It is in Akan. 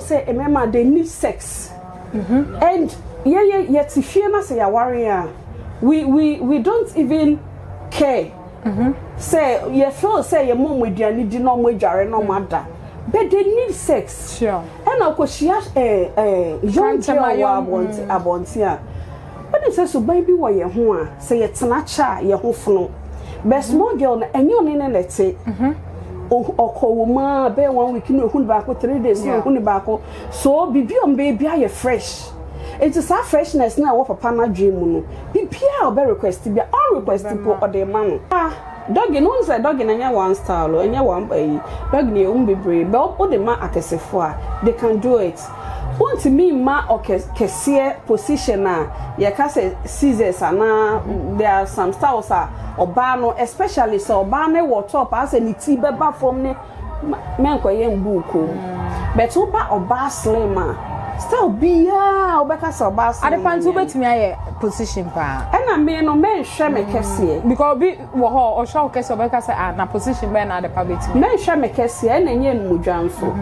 say a mema they need sex. And yet if you say a warrior, we don't even care. Say you feel say your mom with your need no more jar no matter. But they need sex. Sure. And of course she has a young girl about here. But it says so baby why you home say it's nacha your home. But small girl and you need let's say or ma be 1 week no hun back 3 days no hun back so bibi on baby are fresh. It is our freshness now what papa na dream no bibi a be request be all request people or the man dog no say dog na one style or nya one dog na bebre but all the man akesefo a they can do it. Want me ma okese position a ye ka say scissors ana there are some styles oba no especially so oba na wo top as any ti beba from ne men koye mbuko but oba slim still be obeka so oba slim adepantu betimi aye position pa na me no men hwe me kese because bi wo ho o show kese obeka say na position be na adepa betimi men hwe me kese na nye mudwanfo